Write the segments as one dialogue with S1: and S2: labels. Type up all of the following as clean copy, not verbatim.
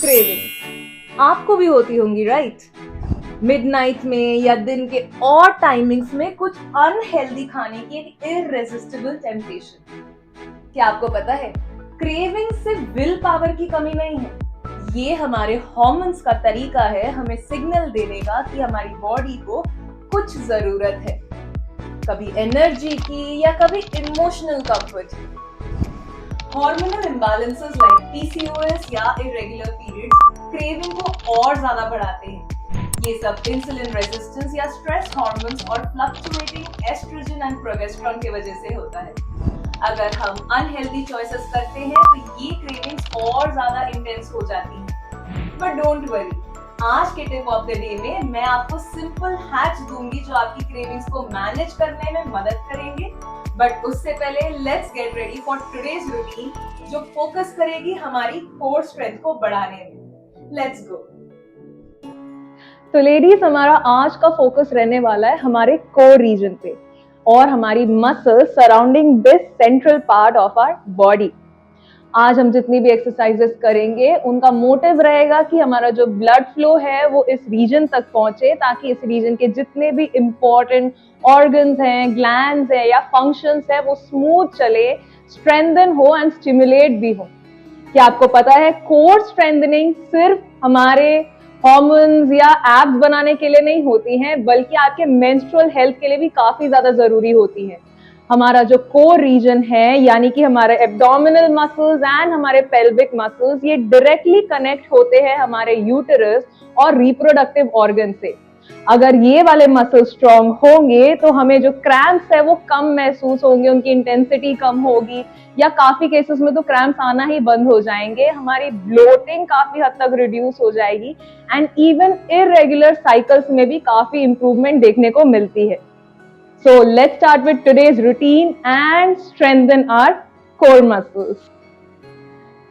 S1: Cravings आपको भी होती होंगी, राइट? मिडनाइट में या दिन के और टाइमिंग्स में कुछ अनहेल्दी खाने की एक इररेसिस्टिबल टेम्पटेशन। क्या आपको पता है, क्रेविंग से विल पावर की कमी नहीं है, ये हमारे हार्मोन्स का तरीका है हमें सिग्नल देने का कि हमारी बॉडी को कुछ जरूरत है, कभी एनर्जी की या कभी इमोशनल कंफर्ट की। हार्मोनल इम्बैलेंसेस लाइक पीसीओएस या इरेगुलर पीरियड्स क्रेविंग को और ज्यादा बढ़ाते हैं। ये सब इंसुलिन रेजिस्टेंस या स्ट्रेस हार्मोन्स और फ्लक्चुएटिंग एस्ट्रोजन एंड प्रोजेस्टेरॉन की वजह से होता है। अगर हम अनहेल्दी चॉइसेस करते हैं तो ये क्रेविंग्स और ज्यादा इंटेंस हो जाती हैं। बट डोंट वरी, आज के टिप ऑफ द डे में मैं आपको सिंपल हैक्स दूंगी जो आपकी क्रेविंग्स को मैनेज करने में मदद करेंगे। बट उससे पहले let's get ready for today's routine जो फोकस करेगी हमारी कोर स्ट्रेंथ को बढ़ाने में। Let's go.
S2: तो लेडीज, हमारा आज का फोकस रहने वाला है हमारे कोर रीजन पे और हमारी muscles surrounding this central part of our body. आज हम जितनी भी एक्सरसाइजेस करेंगे उनका मोटिव रहेगा कि हमारा जो ब्लड फ्लो है वो इस रीजन तक पहुंचे, ताकि इस रीजन के जितने भी इंपॉर्टेंट ऑर्गन्स हैं, ग्लैंड्स हैं या फंक्शंस हैं वो स्मूथ चले, स्ट्रेंथन हो एंड स्टिमुलेट भी हो। क्या आपको पता है, कोर स्ट्रेंथनिंग सिर्फ हमारे हॉर्मोन्स या एब्स बनाने के लिए नहीं होती हैं, बल्कि आपके मेंस्ट्रुअल हेल्थ के लिए भी काफी ज्यादा जरूरी होती है। हमारा जो कोर रीजन है, यानी कि हमारे एब्डोमिनल मसल्स एंड हमारे पेल्विक मसल्स, ये डायरेक्टली कनेक्ट होते हैं हमारे यूटेरस और रिप्रोडक्टिव ऑर्गन से। अगर ये वाले मसल स्ट्रॉन्ग होंगे तो हमें जो क्रैम्प्स है वो कम महसूस होंगे, उनकी इंटेंसिटी कम होगी या काफी केसेस में तो क्रैम्प्स आना ही बंद हो जाएंगे। हमारी ब्लोटिंग काफी हद तक रिड्यूस हो जाएगी एंड इवन इरेगुलर साइकिल्स में भी काफी इंप्रूवमेंट देखने को मिलती है। So let's start with today's routine and strengthen our core muscles.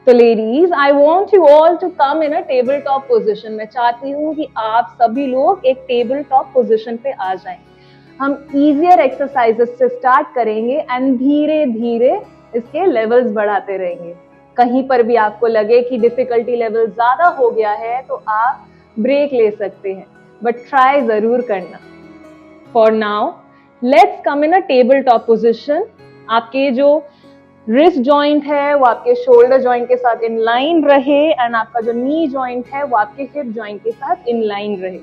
S2: तो ladies, I want you all to come in a table top position. मैं चाहती हूँ कि आप सभी लोग एक टेबल टॉप पोजिशन पे आ जाएं। हम इजियर एक्सरसाइजेस से स्टार्ट करेंगे एंड धीरे धीरे इसके लेवल्स बढ़ाते रहेंगे। कहीं पर भी आपको लगे कि डिफिकल्टी लेवल ज्यादा हो गया है तो आप ब्रेक ले सकते हैं, बट ट्राई जरूर करना। For now let's come in a table top position. आपके जो रिस्ट जॉइंट है वो आपके शोल्डर जॉइंट के साथ इन लाइन रहे एंड आपका जो नी जॉइंट है वो आपके हिप जॉइंट के साथ इन लाइन रहे।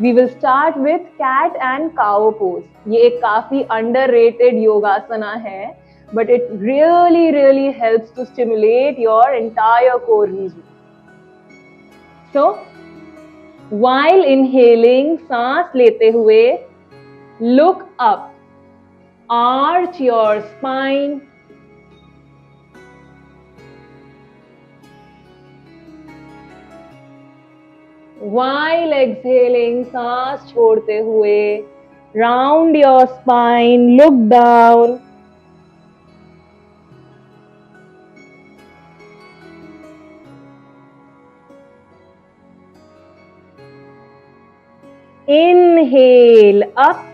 S2: We will start with cat and cow pose. ये एक काफी अंडररेटेड योगासना है, but it really helps to stimulate your entire core region. So while inhaling, सांस लेते हुए look up, arch your spine, while exhaling, सांस छोड़ते हुए round your spine, look down, inhale up,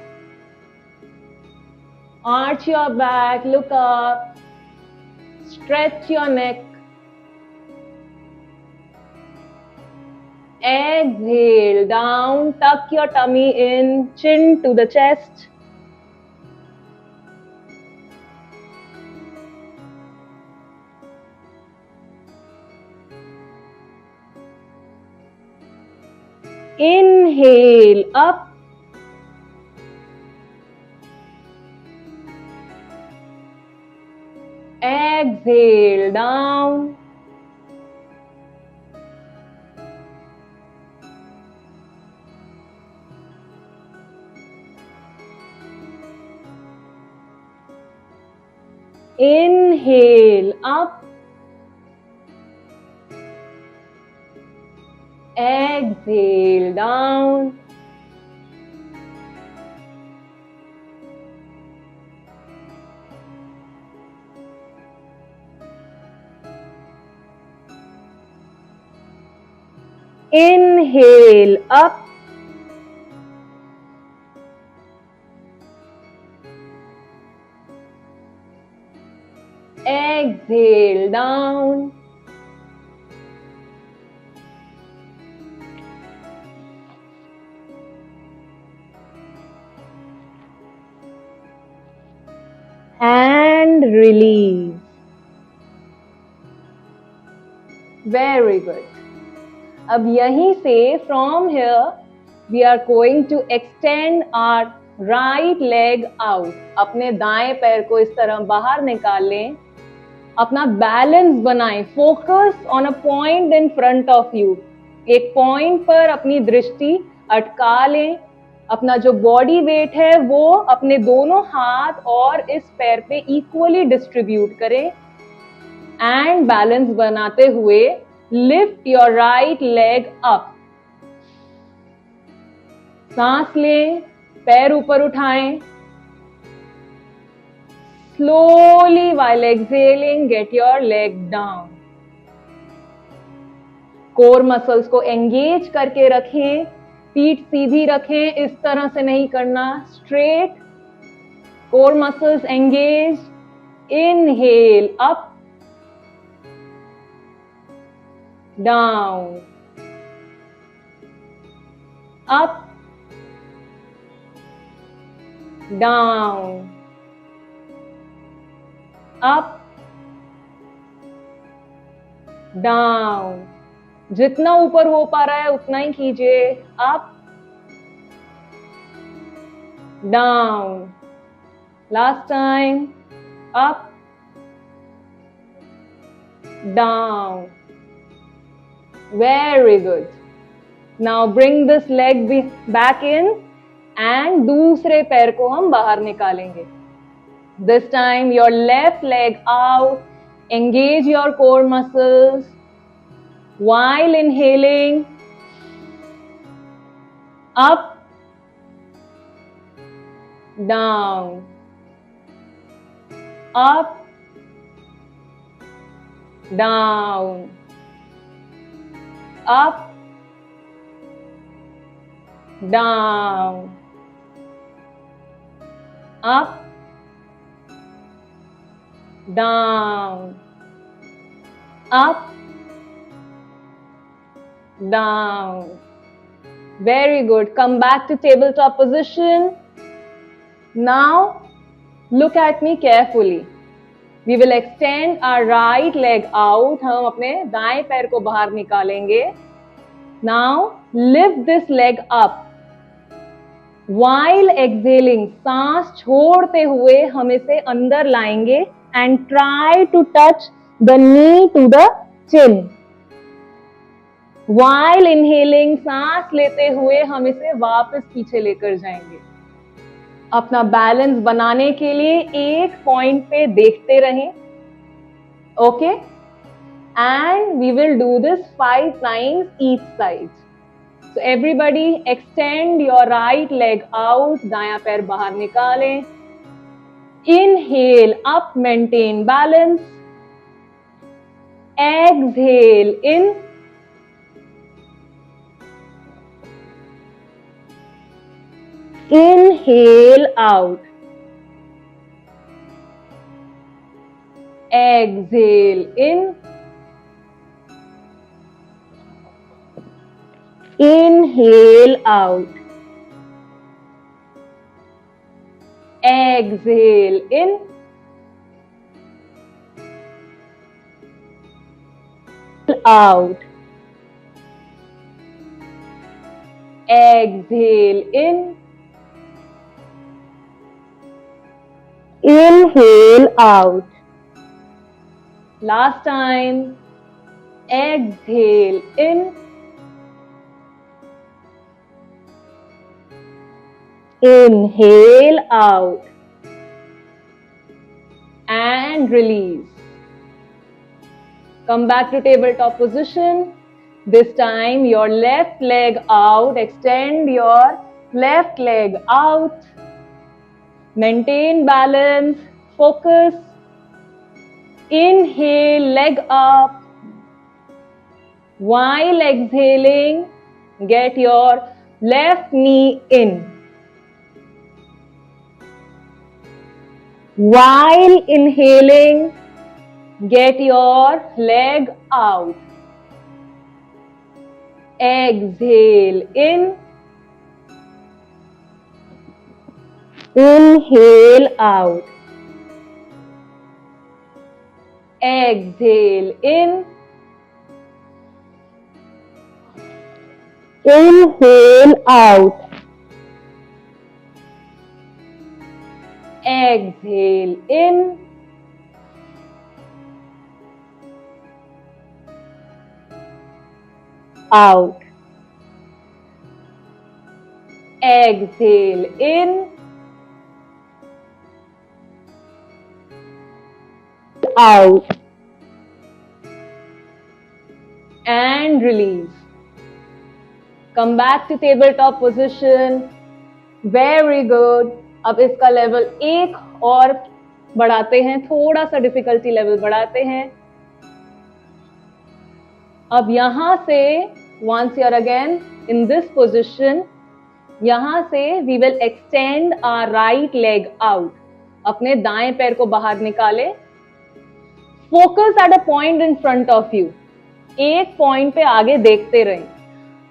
S2: arch your back, look up, stretch your neck. Exhale down, tuck your tummy in, chin to the chest. Inhale up. Exhale down. Inhale up. Exhale down. Inhale up. Exhale down. and release. Very good. अब यहीं से from here we are going to extend our right leg out. अपने दाएं पैर को इस तरह बाहर निकाल लें, अपना बैलेंस बनाएं, focus on a point in front of you. एक पॉइंट पर अपनी दृष्टि अटका लें. अपना जो बॉडी वेट है वो अपने दोनों हाथ और इस पैर पे इक्वली डिस्ट्रीब्यूट करें एंड बैलेंस बनाते हुए lift your right leg up. सांस लें, पैर ऊपर उठाएं. Slowly while exhaling, get your leg down. Core muscles को एंगेज करके रखें, पीठ सीधी रखें, इस तरह से नहीं करना, straight. Core muscles engage. Inhale up, down, up, down, up, down. जितना ऊपर हो पा रहा है उतना ही कीजिए. Up, down. Last time. Up, down. Very good. Now bring this leg back in and दूसरे पैर को हम बाहर निकालेंगे. This time your left leg out, engage your core muscles while inhaling, up, down, up, down, up, down, up, down, up, down. Very good. Come back to tabletop position. Now look at me carefully. We will extend our right leg out. हम अपने दाएं पैर को बाहर निकालेंगे. Now lift this leg up. While exhaling, सांस छोड़ते हुए हम इसे अंदर लाएंगे and try to touch the knee to the chin. While inhaling, सांस लेते हुए हम इसे वापस पीछे लेकर जाएंगे. अपना बैलेंस बनाने के लिए एक पॉइंट पे देखते रहें. Okay? And we will do this 5 times each side. So everybody extend your right leg out. दायां पैर बाहर निकालें. Inhale up, maintain balance. Exhale in. Inhale out. Exhale in. Inhale out. Exhale in. Out. Exhale in. Inhale out. Last time. Exhale in. Inhale out and release. Come back to tabletop position. This time your left leg out. Extend your left leg out. Maintain balance. Focus. Inhale, leg up. While exhaling, get your left knee in. While inhaling, get your leg out. Exhale in. Inhale out. exhale in,
S3: inhale out,
S2: exhale in,
S3: out,
S2: exhale in,
S3: out,
S2: and release. Come back to tabletop position. Very good. अब इसका level एक और बढ़ाते हैं, थोड़ा सा difficulty level बढ़ाते हैं. अब यहां से once you're again in this position, यहां से we will extend our right leg out. अपने दाएं पैर को बाहर निकाले. Focus at a point in front of you. एक पॉइंट पे आगे देखते रहें.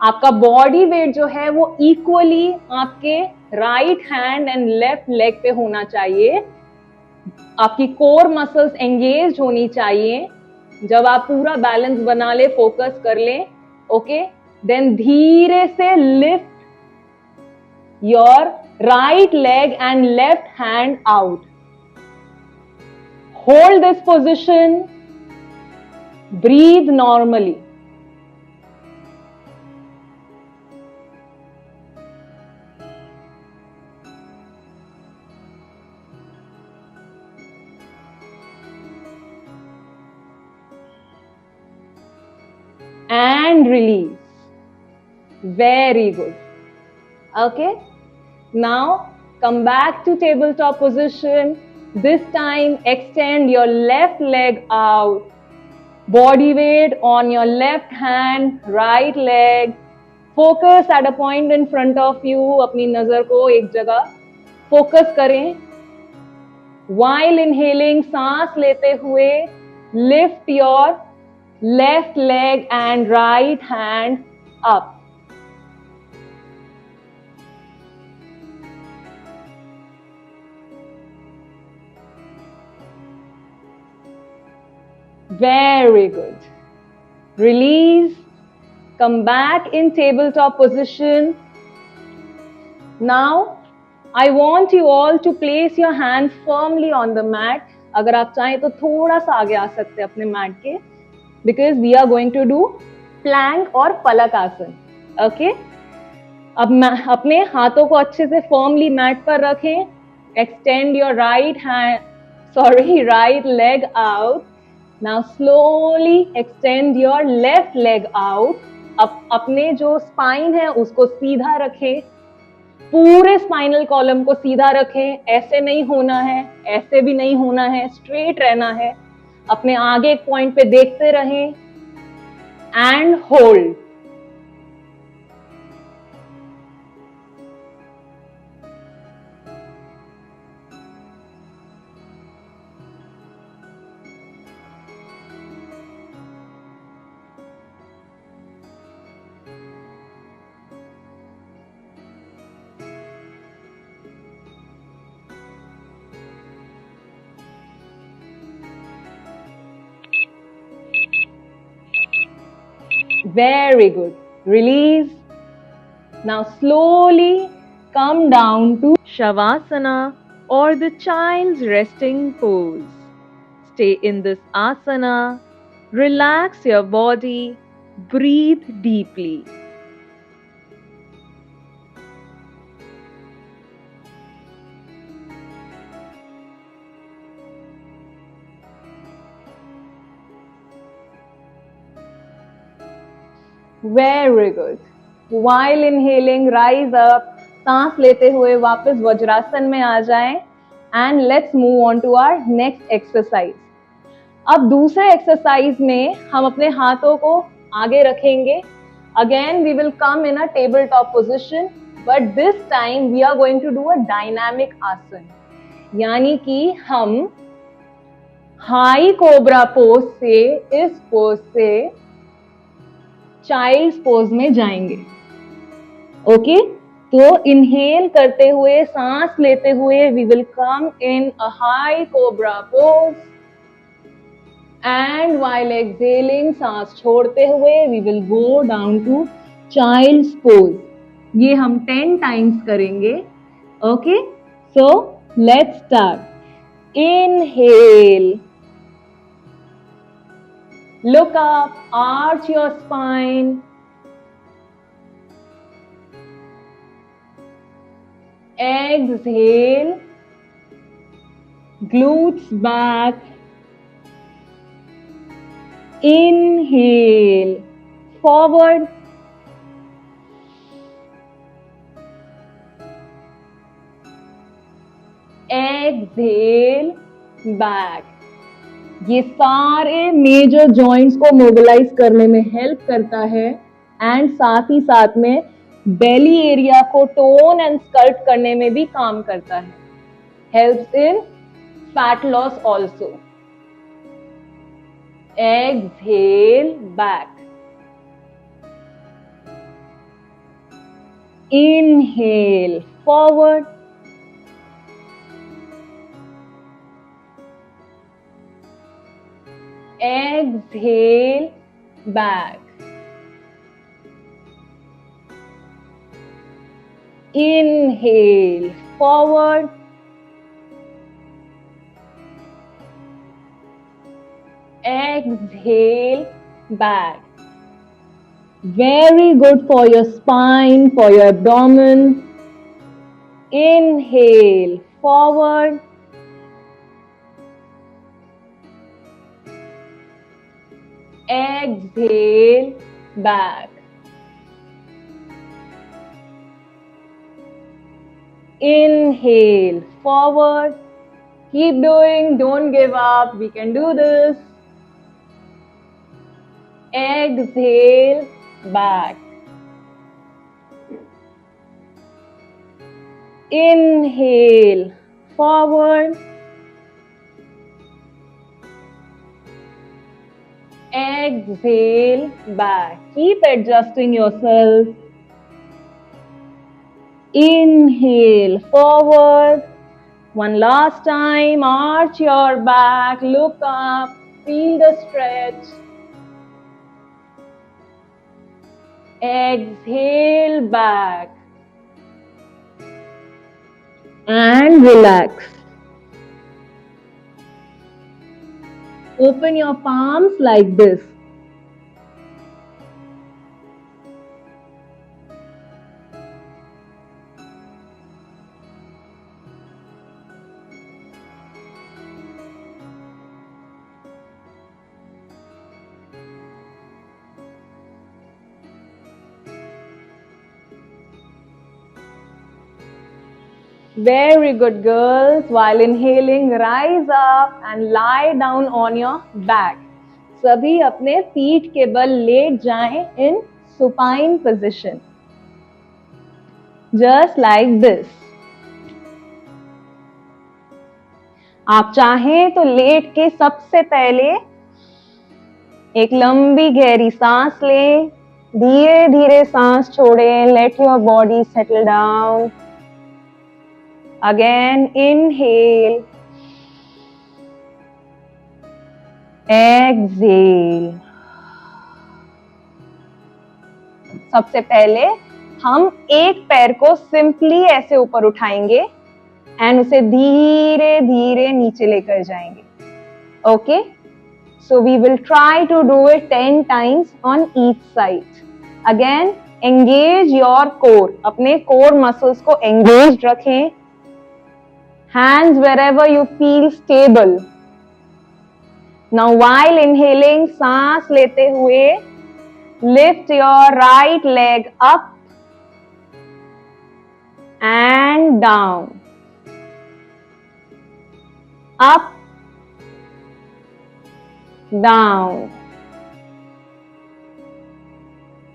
S2: आपका बॉडी वेट जो है वो इक्वली आपके right hand and left leg पे होना चाहिए. आपकी कोर मसल्स एंगेज होनी चाहिए. जब आप पूरा बैलेंस बना ले, फोकस कर ले, ओके, देन धीरे से lift your right leg and left hand out. Hold this position. Breathe normally. And release. Very good. Okay. Now come back to tabletop position. This time extend your left leg out. Body weight on your left hand, right leg. Focus at a point in front of you. अपनी नजर को एक जगह focus करें. While inhaling, सांस लेते हुए lift your left leg and right hand up. Very good. Release. Come back in tabletop position. Now, I want you all to place your hands firmly on the mat. अगर आप चाहें तो थोड़ा सा आगे आ सकते हैं अपने मैट के, because we are going to do plank और पलक आसन. Okay? अब अपने हाथों को अच्छे से firmly मैट पर रखें. Extend your right leg out. Now slowly extend your left leg out. अब अपने जो स्पाइन है उसको सीधा रखें. पूरे स्पाइनल कॉलम को सीधा रखें. ऐसे नहीं होना है, ऐसे भी नहीं होना है, स्ट्रेट रहना है. अपने आगे एक पॉइंट पे देखते रहें. And hold. Very good. Release. Now slowly come down to Shavasana or the child's resting pose. Stay in this asana. Relax your body. Breathe deeply. Very good. While inhaling, rise up. सांस लेते हुए वापस वज्रासन में आ जाएं. And let's move on to our next exercise. अब दूसरे exercise में हम अपने हाथों को आगे रखेंगे. Again, we will come in a tabletop position, but this time we are going to do a dynamic आसन. यानी कि हम हाई कोबरा पोज से इस पोज से चाइल्ड्स पोज में जाएंगे. ओके, तो इनहेल करते हुए, सांस लेते हुए, we will come in a high cobra pose. And while exhaling, सांस छोड़ते हुए we will go down to child's pose. ये हम 10 टाइम्स करेंगे। Okay, so let's start. Inhale, look up, arch your spine. Exhale, glutes back. Inhale, forward. Exhale, back. ये सारे major joints को mobilise करने में हेल्प करता है एंड साथ ही साथ में बेली एरिया को टोन एंड स्कल्प्ट करने में भी काम करता है। Helps in fat loss also. Exhale, back. Inhale, forward. Exhale, back. Inhale, forward. Exhale, back. Very good for your spine, for your abdomen. Inhale, forward. Exhale, back. Inhale, forward. Keep doing, don't give up. We can do this. Exhale, back. Inhale, forward. Exhale, back. Keep adjusting yourself. Inhale, forward. One last time, arch your back, look up, feel the stretch. Exhale, back. And relax. Open your palms like this. Very good, girls. While inhaling, rise up and lie down on your back. सभी अपने पीठ के बल late जाएं in supine position. Just like this. आप चाहें तो late के सबसे पहले एक लंबी गहरी सांस लें, धीरे धीरे सांस छोड़ें. Let your body settle down. Again, inhale. Exhale. सबसे पहले हम एक पैर को सिंपली ऐसे ऊपर उठाएंगे एंड उसे धीरे धीरे नीचे लेकर जाएंगे. Okay, so we will try to do it 10 times on each side. Again, engage your core. अपने कोर मसल्स को एंगेज रखें. Hands wherever you feel stable. Now while inhaling, सांस लेते हुए lift your right leg up and down. Up, down.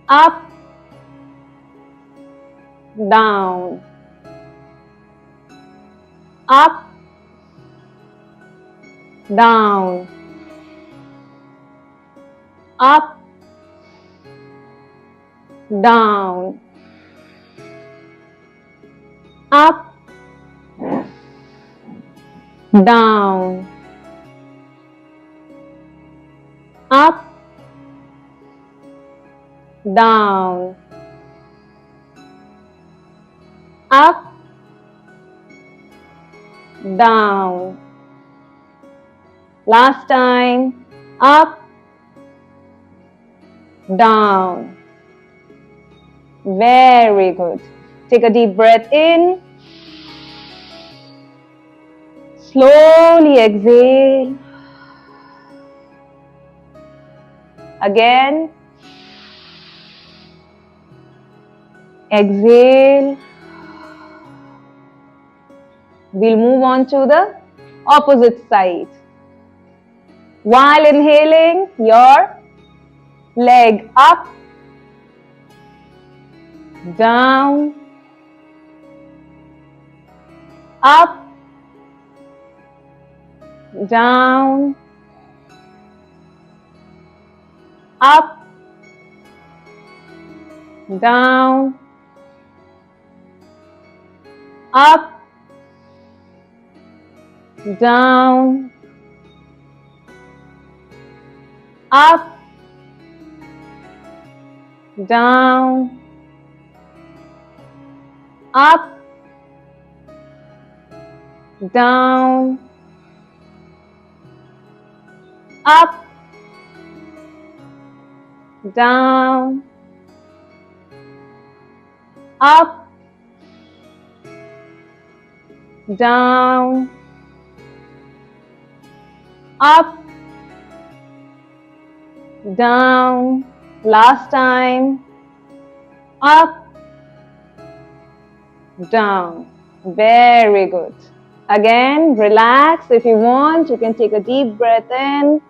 S2: Up, down. Up, down. Up, down. Up, down. up, down, up, down. Last time, up, down. Very good. Take a deep breath in. Slowly exhale. Again. Exhale. We'll move on to the opposite side. While inhaling, your leg up, down, up, down, up, down, up, down, up, down, up, down, up, down, up, down, up, down. Last time. Up, down. Very good. Again, relax. If you want, you can take a deep breath in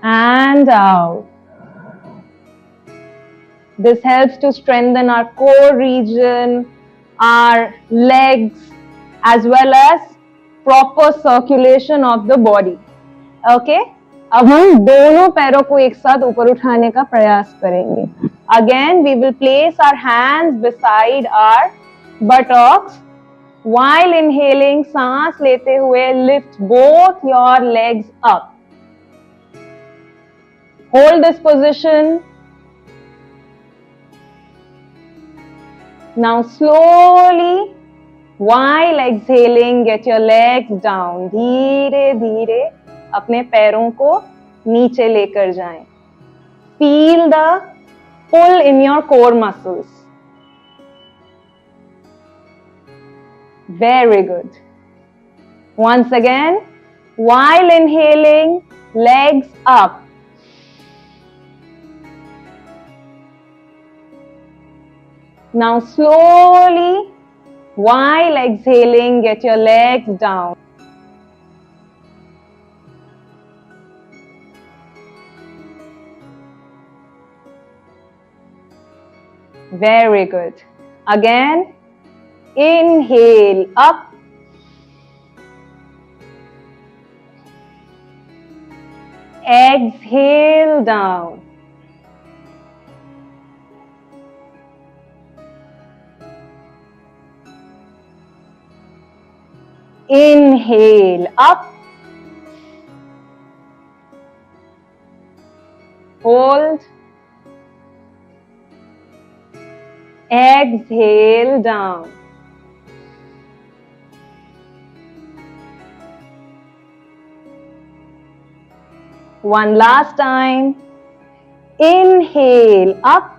S2: and out. This helps to strengthen our core region, our legs, as well as proper circulation of the body. Okay? अब हम दोनों पैरों को एक साथ ऊपर उठाने का प्रयास करेंगे. Again, we will place our hands beside our buttocks. While inhaling, सांस लेते हुए lift both your legs up. Hold this position. Now slowly, while exhaling, get your legs down. धीरे धीरे अपने पैरों को नीचे लेकर जाएं. Feel the pull in your core muscles. Very good. Once again, while inhaling, legs up. Now slowly, while exhaling, get your legs down. Very good. Again, inhale up. Exhale down. Inhale up. Hold. Exhale down. One last time. Inhale up.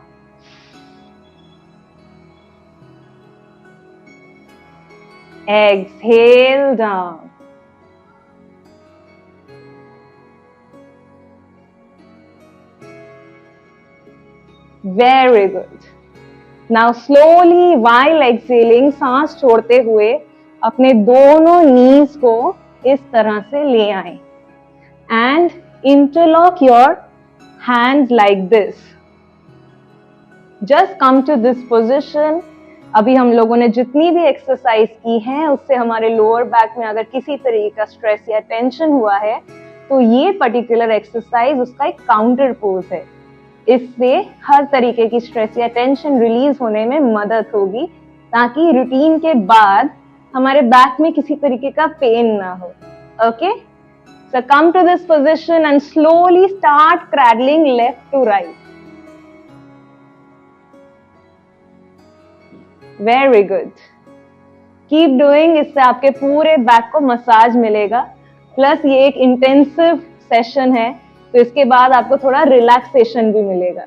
S2: Exhale down. Very good. Now slowly while exhaling, सांस छोड़ते हुए अपने दोनों knees को इस तरह से ले आएं. And interlock your hands like this. Just come to this position. अभी हम लोगों ने जितनी भी एक्सरसाइज की है उससे हमारे लोअर बैक में अगर किसी तरीके का स्ट्रेस या टेंशन हुआ है तो ये पर्टिकुलर एक्सरसाइज उसका एक काउंटर पोज है. इससे हर तरीके की स्ट्रेस या टेंशन रिलीज होने में मदद होगी ताकि रूटीन के बाद हमारे बैक में किसी तरीके का पेन ना हो. Okay, So come to this position and slowly start cradling left to right. Very good. Keep doing. इससे आपके पूरे बैक को मसाज मिलेगा. प्लस ये एक इंटेंसिव सेशन है, तो इसके बाद आपको थोड़ा रिलैक्सेशन भी मिलेगा.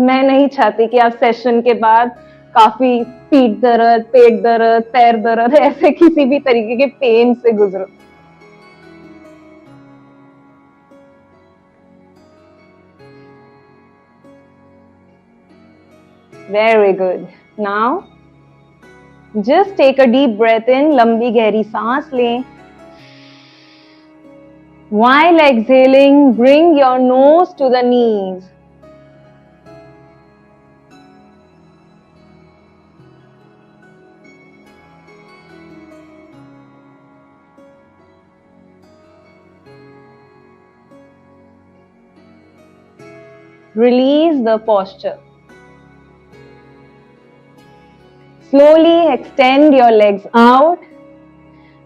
S2: मैं नहीं चाहती कि आप सेशन के बाद काफी पीठ दर्द, पेट दर्द, पैर दर्द ऐसे किसी भी तरीके के पेन से गुजरो. Very good. Now, just take a deep breath in. लंबी गहरी सांस लें. While exhaling, bring your nose to the knees. Release the posture. Slowly extend your legs out.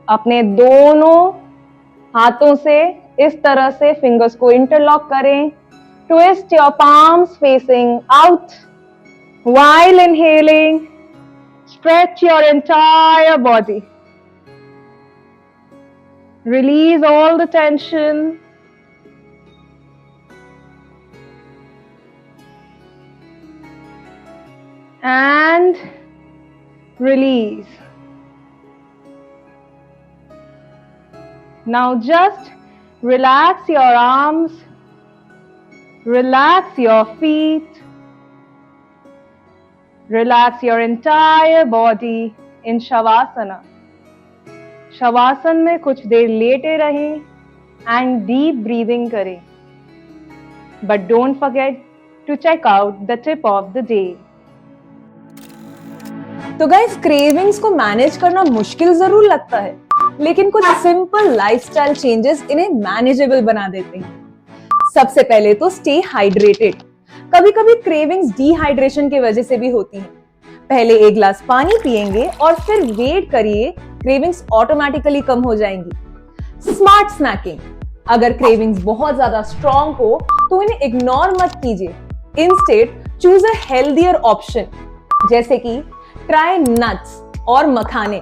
S2: अपने दोनों हाथों से इस तरह से फिंगर्स को इंटरलॉक करें. Twist your palms facing out. While inhaling, stretch your entire body. Release all the tension. And release. Now just relax your arms, relax your feet, relax your entire body in Shavasana. Shavasana में कुछ देर लेटे रहें and deep breathing करें. But don't forget to check out the tip of the day.
S1: तो guys, cravings को manage करना मुश्किल जरूर लगता है, लेकिन कुछ सिंपल लाइफस्टाइल चेंजेस इन्हें मैनेजेबल बना देते हैं. सबसे पहले तो स्टे हाइड्रेटेड. कभी कभी क्रेविंग्स डिहाइड्रेशन की वजह से भी होती हैं. पहले एक ग्लास पानी पिएंगे और फिर वेट करिए, क्रेविंग्स ऑटोमेटिकली कम हो जाएंगी. Smart snaking. अगर क्रेविंग्स बहुत ज्यादा स्ट्रॉन्ग हो तो इन्हें इग्नोर मत कीजिए. Instead choose a healthier option, जैसे कि ट्राई नट्स और मखाने,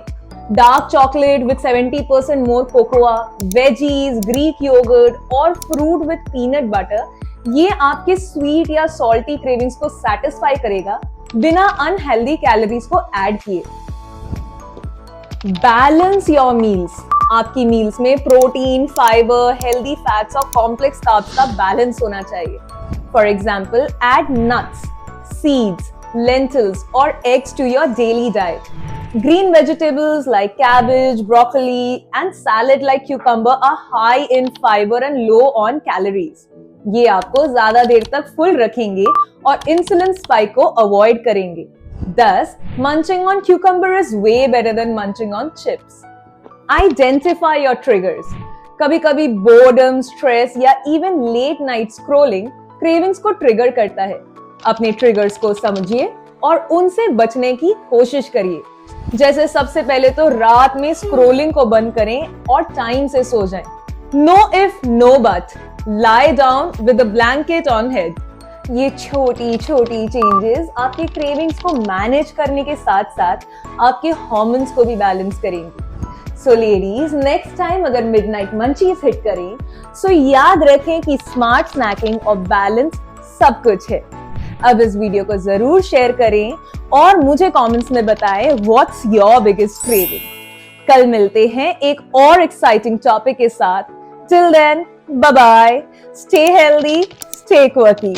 S1: dark chocolate with 70% more cocoa, veggies, Greek yogurt और फ्रूट विद पीनट बटर. ये आपके स्वीट या सॉल्टी क्रेविंग्स को सेटिस्फाई करेगा बिना अनहेल्दी कैलोरीज को ऐड किए. Balance your meals. आपकी मील्स में प्रोटीन, फाइबर, हेल्दी फैट्स और कॉम्प्लेक्स कार्ब्स का बैलेंस होना चाहिए. For example, add nuts, seeds, lentils or eggs to your daily diet. Green vegetables like cabbage, broccoli and salad like cucumber are high in fiber and low on calories. ये आपको ज्यादा देर तक full रखेंगे और insulin spike को avoid करेंगे. Thus, munching on cucumber is way better than munching on chips. Identify your triggers. कभी-कभी boredom, stress या even late night scrolling cravings को ट्रिगर करता है. अपने ट्रिगर्स को समझिए और उनसे बचने की कोशिश करिए. जैसे सबसे पहले तो रात में स्क्रोलिंग को बंद करें और टाइम से सो जाएं. No if no but, lie down with a blanket on head. ये छोटी छोटी चेंजेस आपके क्रेविंग्स को मैनेज करने के साथ साथ आपके हार्मोन्स को भी बैलेंस करेंगे. सो लेडीज, नेक्स्ट टाइम अगर मिडनाइट मंचीज हिट करें, सो याद रखें कि स्मार्ट स्नैकिंग और बैलेंस सब कुछ है. अब इस वीडियो को जरूर शेयर करें और मुझे कमेंट्स में बताएं व्हाट्स योर बिगेस्ट क्रेविंग. कल मिलते हैं एक और एक्साइटिंग टॉपिक के साथ. Till then, bye bye. Stay healthy, stay quirky.